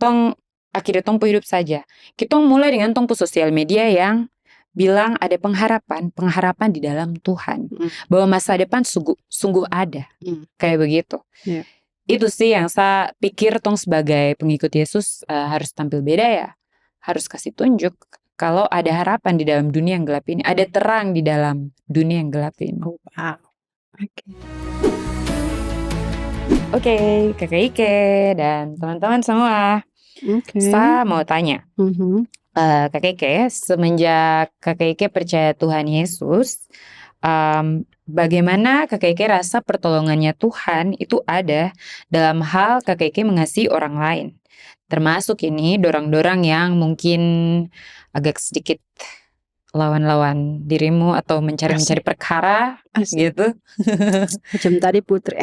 Speaker 1: tong akhirnya tong hidup saja. Kita mulai dengan tong sosial media yang bilang ada pengharapan di dalam Tuhan, bahwa masa depan sungguh ada, kayak begitu. Itu sih yang saya pikir tong sebagai pengikut Yesus harus tampil beda ya, harus kasih tunjuk kalau ada harapan di dalam dunia yang gelap ini, ada terang di dalam dunia yang gelap ini. Oke, Kakak Ike dan teman-teman semua. Saya mau tanya, Kakak Ike, semenjak Kakak Ike percaya Tuhan Yesus, bagaimana Kakak Ike rasa pertolongannya Tuhan itu ada dalam hal Kakak Ike mengasihi orang lain? Termasuk ini dorang-dorang yang mungkin agak sedikit lawan-lawan dirimu atau mencari-mencari perkara gitu.
Speaker 2: Macam tadi Putri.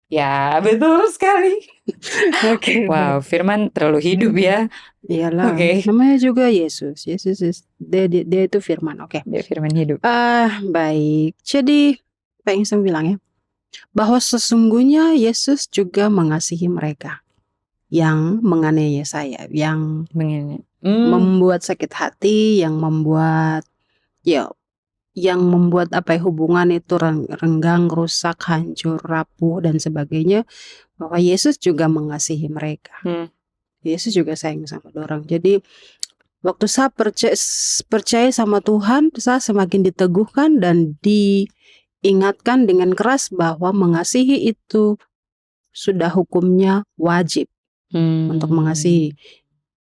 Speaker 1: Ya, betul sekali. Wow, firman terlalu hidup ya.
Speaker 2: Iyalah, namanya juga Yesus. Dia itu firman.
Speaker 1: Dia firman hidup.
Speaker 2: Baik. Jadi, apa yang saya bilang ya, bahwa sesungguhnya Yesus juga mengasihi mereka yang menganiaya saya, yang membuat sakit hati, yang membuat hubungan itu renggang, rusak, hancur, rapuh dan sebagainya, bahwa Yesus juga mengasihi mereka. Yesus juga sayang sama orang. Jadi waktu saya percaya sama Tuhan, saya semakin diteguhkan dan diingatkan dengan keras bahwa mengasihi itu sudah hukumnya wajib untuk mengasihi.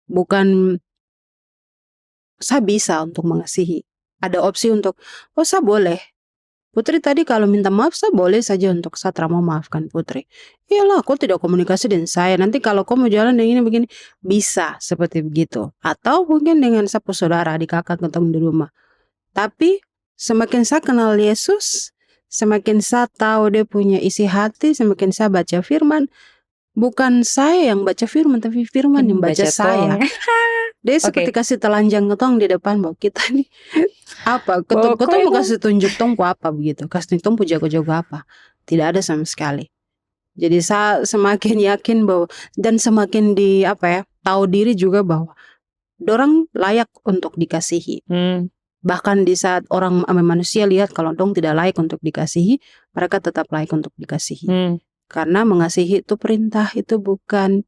Speaker 2: Bukan saya bisa untuk mengasihi. Ada opsi untuk, saya boleh. Putri tadi kalau minta maaf, saya boleh saja untuk saya mau maafkan Putri. Iyalah, kau tidak komunikasi dengan saya. Nanti kalau kau mau jalan dengan begini, bisa seperti begitu. Atau mungkin dengan saudara, adik kakak ketemu di rumah. Tapi semakin saya kenal Yesus, semakin saya tahu dia punya isi hati, semakin saya baca firman, Bukan saya yang baca firman, tapi firman yang baca saya.
Speaker 1: tong.
Speaker 2: Dia seperti kasih telanjang ketong di depan bahwa kita nih apa? Ketong mau kasih tunjuk tong apa begitu? Kasih tong jago-jago apa? Tidak ada sama sekali. Jadi saya semakin yakin bahwa dan semakin tahu diri juga bahwa dorang layak untuk dikasihi. Bahkan di saat orang manusia lihat kalau dong tidak layak untuk dikasihi, mereka tetap layak untuk dikasihi. Karena mengasihi itu perintah, itu bukan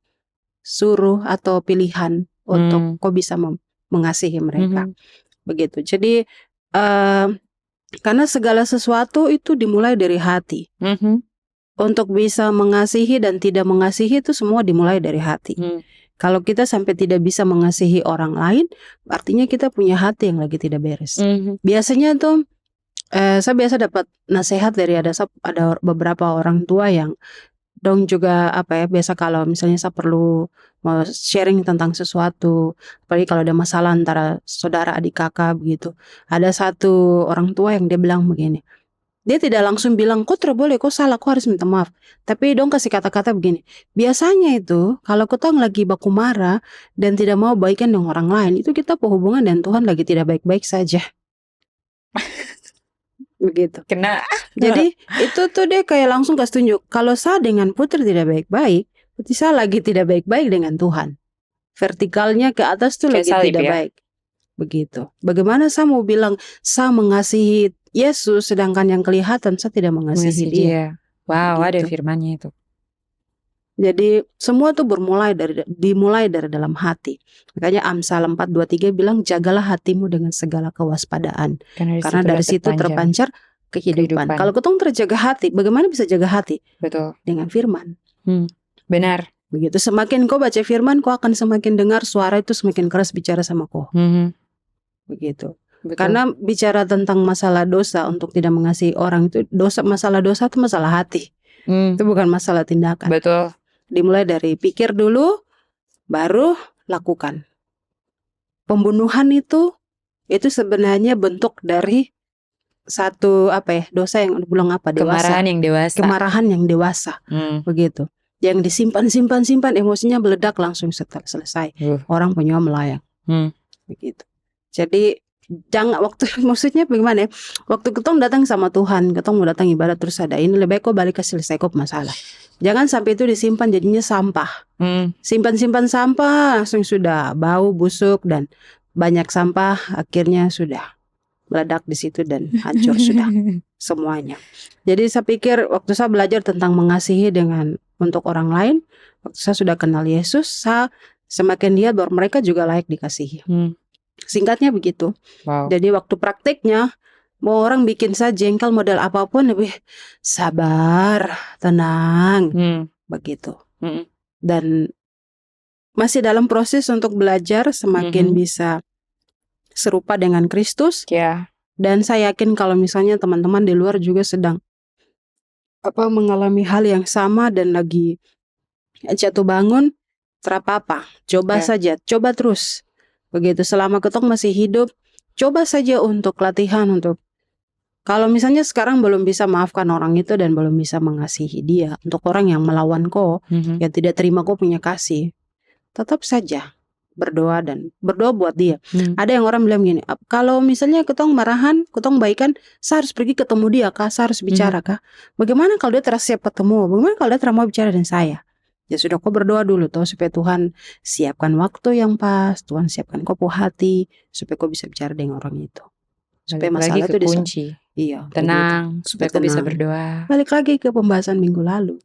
Speaker 2: suruh atau pilihan untuk kau bisa mengasihi mereka. Begitu. Jadi karena segala sesuatu itu dimulai dari hati. Untuk bisa mengasihi dan tidak mengasihi itu semua dimulai dari hati. Kalau kita sampai tidak bisa mengasihi orang lain, artinya kita punya hati yang lagi tidak beres. Biasanya tuh saya biasa dapat nasihat dari ada beberapa orang tua yang dong juga biasa kalau misalnya saya perlu mau sharing tentang sesuatu, apalagi kalau ada masalah antara saudara adik kakak begitu. Ada satu orang tua yang dia bilang begini, dia tidak langsung bilang kok boleh, kok salah, kok harus minta maaf, tapi dong kasih kata-kata begini, biasanya itu kalau kita lagi baku marah dan tidak mau baikan dengan orang lain, itu kita hubungan dan Tuhan lagi tidak baik-baik saja. Begitu.
Speaker 1: Kena.
Speaker 2: Jadi itu tuh dia kayak langsung kasih tunjuk, kalau saya dengan Putri tidak baik-baik, berarti saya lagi tidak baik-baik dengan Tuhan. Vertikalnya ke atas tuh lagi tidak baik. Begitu. Bagaimana saya mau bilang saya mengasihi Yesus sedangkan yang kelihatan saya tidak mengasihi dia.
Speaker 1: Wow, begitu. Ada firmannya itu.
Speaker 2: Jadi semua tuh dimulai dari dalam hati. Makanya Amsal 4:23 bilang jagalah hatimu dengan segala kewaspadaan. Karena dari situ terpancar kehidupan. Kalau ketong terjaga hati, bagaimana bisa jaga hati?
Speaker 1: Betul.
Speaker 2: Dengan firman.
Speaker 1: Benar.
Speaker 2: Begitu. Semakin kau baca firman, kau akan semakin dengar suara itu semakin keras bicara sama kau. Begitu. Betul. Karena bicara tentang masalah dosa untuk tidak mengasihi orang itu masalah dosa itu masalah hati. Itu bukan masalah tindakan.
Speaker 1: Betul.
Speaker 2: Dimulai dari pikir dulu, baru lakukan. Pembunuhan itu sebenarnya bentuk dari satu dosa yang bilang dewasa. Kemarahan yang dewasa. Begitu. Yang disimpan emosinya meledak langsung setelah selesai. Orang punya melayang. Begitu. Jadi jangan maksudnya bagaimana ya? Waktu ketong datang sama Tuhan, ketong mau datang ibadah terus ada ini, lebih baik kau balik ke selesai kau masalah. Jangan sampai itu disimpan jadinya sampah. Simpan sampah langsung sudah bau busuk dan banyak sampah, akhirnya sudah meledak di situ dan hancur sudah semuanya. Jadi saya pikir waktu saya belajar tentang mengasihi untuk orang lain, waktu saya sudah kenal Yesus, saya semakin lihat bahwa mereka juga layak dikasihi. Singkatnya begitu.
Speaker 1: Wow.
Speaker 2: Jadi waktu prakteknya mau orang bikin saya jengkel model apapun lebih sabar, tenang, begitu. Dan masih dalam proses untuk belajar semakin bisa serupa dengan Kristus. Dan saya yakin kalau misalnya teman-teman di luar juga sedang mengalami hal yang sama dan lagi jatuh bangun, terapa-apa, coba saja, coba terus. Begitu, selama ketong masih hidup, coba saja untuk latihan untuk kalau misalnya sekarang belum bisa maafkan orang itu dan belum bisa mengasihi dia, untuk orang yang melawan kau, yang tidak terima kau punya kasih, tetap saja berdoa dan berdoa buat dia. Ada yang orang bilang gini, kalau misalnya ketong marahan, ketong baikan, saya harus pergi ketemu dia kah? Saya harus bicara kah? Bagaimana kalau dia terasa siap ketemu? Bagaimana kalau dia terasa mau bicara dengan saya? Ya sudah, kau berdoa dulu toh supaya Tuhan siapkan waktu yang pas, Tuhan siapkan kau hati supaya kau bisa bicara dengan orang itu. Supaya masalah itu
Speaker 1: kunci.
Speaker 2: Iya,
Speaker 1: tenang, supaya kau bisa berdoa.
Speaker 2: Balik lagi ke pembahasan minggu lalu.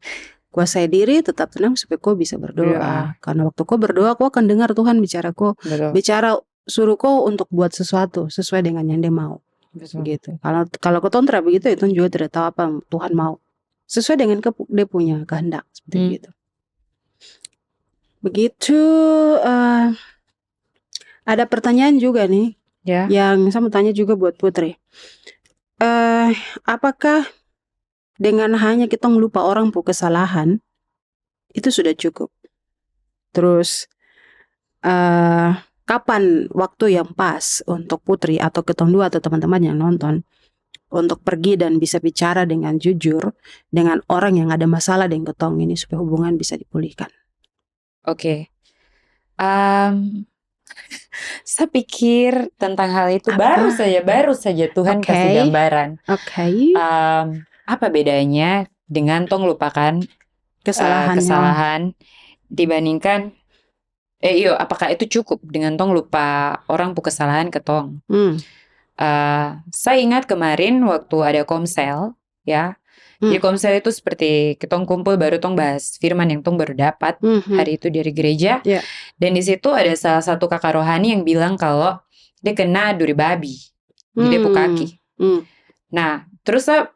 Speaker 2: Kuasai diri, tetap tenang supaya kau bisa berdoa. Karena waktu kau berdoa, kau akan dengar Tuhan bicara kau. Bicara suruh kau untuk buat sesuatu sesuai dengan yang dia mau. Begitu. Kalau kau tontra begitu, itu juga tidak tahu apa Tuhan mau. Sesuai dengan dia punya kehendak seperti itu. Begitu. Ada pertanyaan juga nih, yang saya mau tanya juga buat Putri. Apakah dengan hanya kita lupa orang pu kesalahan itu sudah cukup? Terus kapan waktu yang pas untuk Putri atau ketong dua atau teman-teman yang nonton untuk pergi dan bisa bicara dengan jujur dengan orang yang ada masalah dengan ketong ini supaya hubungan bisa dipulihkan.
Speaker 1: Oke. Saya pikir tentang hal itu baru saja Tuhan kasih
Speaker 2: Oke.
Speaker 1: gambaran.
Speaker 2: Oke.
Speaker 1: Apa bedanya dengan tong lupakan kesalahan dibandingkan apakah itu cukup dengan tong lupa orang pu kesalahan ke tong? Saya ingat kemarin waktu ada komsel, ya. Di komsel itu seperti ketong kumpul baru tong bahas firman yang tong baru dapat hari itu dari gereja.
Speaker 2: Yeah.
Speaker 1: Dan di situ ada salah satu kakak rohani yang bilang kalau dia kena duri babi di dia pu kaki. Nah, terus saya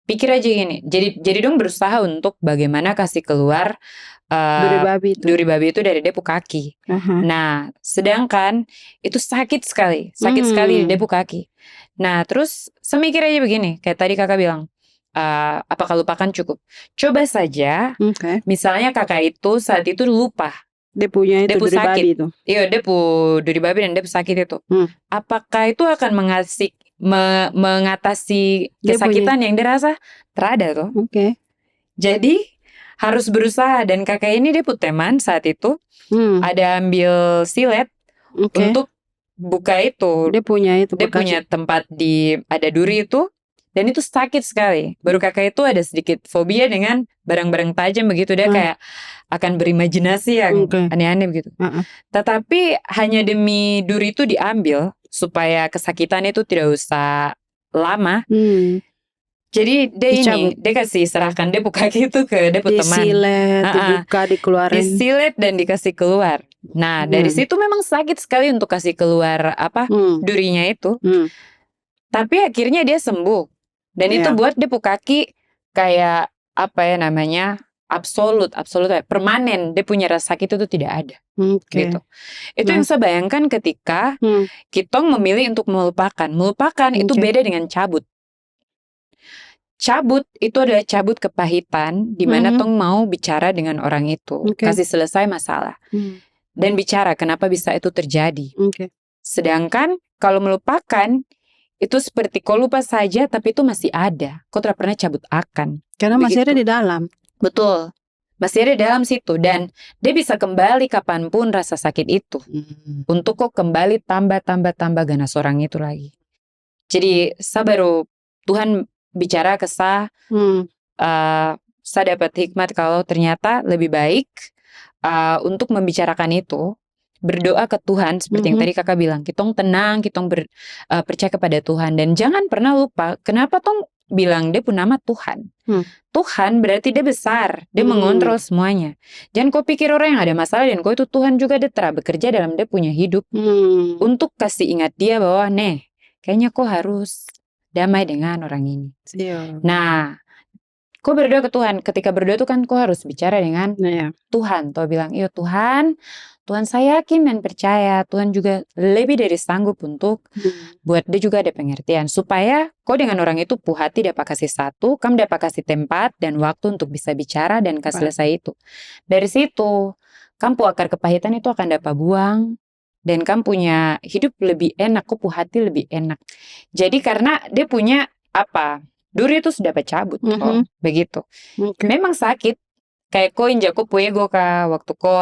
Speaker 1: pikir aja gini, jadi dong berusaha untuk bagaimana kasih keluar duri babi itu dari dia pu kaki. Nah, sedangkan itu sakit sekali di dia pu kaki. Nah, terus saya mikir aja begini, kayak tadi kakak bilang, apakah lupakan cukup? Coba saja, misalnya kakak itu saat itu lupa
Speaker 2: dia punya itu duri
Speaker 1: sakit.
Speaker 2: babi itu.
Speaker 1: Iya, dia pu duri babi dan dia pu sakit itu. Apakah itu akan mengatasi kesakitan yang dirasa? Terada tuh. Jadi harus berusaha, dan kakak ini dia pu teman saat itu ada ambil silet untuk buka itu.
Speaker 2: Dia punya itu.
Speaker 1: Dia punya tempat ada duri itu, dan itu sakit sekali. Baru kakak itu ada sedikit fobia dengan barang-barang tajam begitu, dia kayak akan berimajinasi yang aneh-aneh begitu. Tetapi hanya demi duri itu diambil supaya kesakitan itu tidak usah lama. Jadi dia kasih serahkan dia buka gitu ke dia teman.
Speaker 2: Disilet, dibuka, dikeluarin.
Speaker 1: Disilet dan dikasih keluar. Nah, dari situ memang sakit sekali untuk kasih keluar durinya itu. Tapi akhirnya dia sembuh. Dan itu buat dia kaki kayak absolut permanen. Dia punya rasa sakit itu tidak ada. Gitu. Itu yang saya bayangkan ketika kita memilih untuk melupakan. Melupakan itu beda dengan cabut. Cabut itu adalah cabut kepahitan, di mana tong mau bicara dengan orang itu, kasih selesai masalah, dan bicara kenapa bisa itu terjadi. Sedangkan kalau melupakan itu seperti kau lupa saja, tapi itu masih ada. Kau tidak pernah cabut akan.
Speaker 2: Karena masih ada di dalam.
Speaker 1: Betul, masih ada di dalam situ, dan dia bisa kembali kapanpun rasa sakit itu, untuk kau kembali tambah ganas orang itu lagi. Jadi saya baru Tuhan bicara ke saya, saya dapat hikmat kalau ternyata lebih baik untuk membicarakan itu, berdoa ke Tuhan seperti yang tadi kakak bilang, kitong tenang, kitong percaya kepada Tuhan, dan jangan pernah lupa kenapa tong bilang dia pun nama Tuhan. Tuhan berarti dia besar, dia mengontrol semuanya. Jangan kau pikir orang yang ada masalah dan kau itu Tuhan juga, dia telah bekerja dalam dia punya hidup untuk kasih ingat dia bahwa kayaknya kau harus damai dengan orang ini. Nah, kau berdoa ke Tuhan. Ketika berdoa itu kan kau harus bicara dengan Tuhan. Kau bilang, iya Tuhan saya yakin dan percaya Tuhan juga lebih dari sanggup untuk buat dia juga ada pengertian. Supaya kau dengan orang itu hati dapat kasih satu, kamu dapat kasih tempat dan waktu untuk bisa bicara dan kasih selesai itu. Dari situ, kamu akar kepahitan itu akan dapat buang. Dan kamu punya hidup lebih enak, kau hati lebih enak. Jadi karena dia punya duri itu sudah cabut, begitu. Memang sakit, kayak kau injak kau ego waktu kau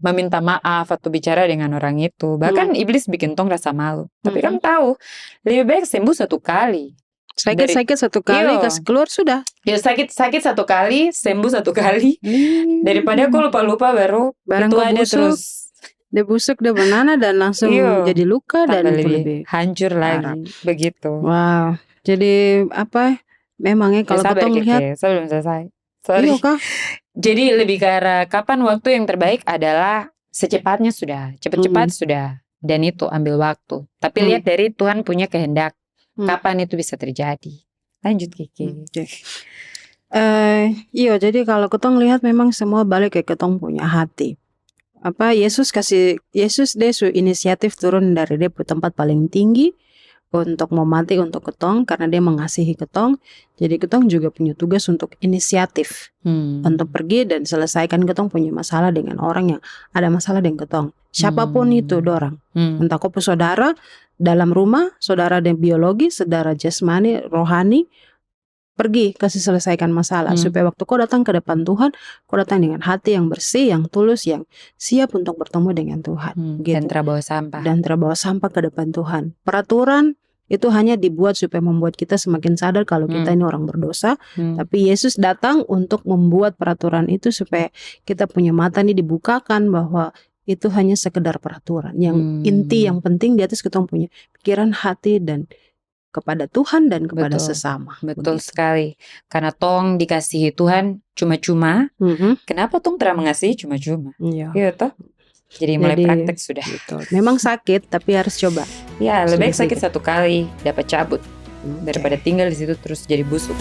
Speaker 1: meminta maaf atau bicara dengan orang itu. Bahkan iblis bikin tong rasa malu. Tapi kamu tahu, lebih baik sembuh satu kali.
Speaker 2: Sakit satu kali, kasih keluar sudah.
Speaker 1: Ya sakit satu kali, sembuh satu kali. Daripada kau lupa-lupa baru itu ada terus.
Speaker 2: Dia busuk, dia banana dan langsung jadi luka dan lebih
Speaker 1: hancur lagi. Begitu.
Speaker 2: Wow. Jadi memangnya kalau kita lihat,
Speaker 1: saya belum selesai. Sorry. Jadi lebih ke arah kapan waktu yang terbaik adalah secepatnya sudah, cepat-cepat sudah, dan itu ambil waktu. Tapi lihat dari Tuhan punya kehendak kapan itu bisa terjadi. Lanjut Kiki.
Speaker 2: Iya, jadi kalau kita lihat memang semua balik ke ketong punya hati. Yesus dia inisiatif turun dari dia tempat paling tinggi untuk mau mati untuk ketong karena dia mengasihi ketong. Jadi ketong juga punya tugas untuk inisiatif untuk pergi dan selesaikan ketong punya masalah dengan orang yang ada masalah dengan ketong. Siapapun itu dorang. Entah kau saudara dalam rumah, saudara dan biologi, saudara jasmani, rohani, pergi kasih selesaikan masalah supaya waktu kau datang ke depan Tuhan, kau datang dengan hati yang bersih, yang tulus, yang siap untuk bertemu dengan Tuhan.
Speaker 1: Dan terbawa sampah.
Speaker 2: Dan terbawa sampah ke depan Tuhan. Peraturan itu hanya dibuat supaya membuat kita semakin sadar kalau kita ini orang berdosa. Tapi Yesus datang untuk membuat peraturan itu supaya kita punya mata ini dibukakan bahwa itu hanya sekedar peraturan. Yang inti, yang penting di atas kita punya pikiran, hati, dan kepada Tuhan dan kepada sesama.
Speaker 1: Betul sekali. Karena tong dikasihi Tuhan cuma-cuma. Kenapa tong terang mengasihi cuma-cuma? Iya toh? Jadi mulai praktek sudah.
Speaker 2: Betul. Memang sakit tapi harus coba.
Speaker 1: Ya, lebih baik sakit satu kali dapat cabut daripada tinggal di situ terus jadi busuk.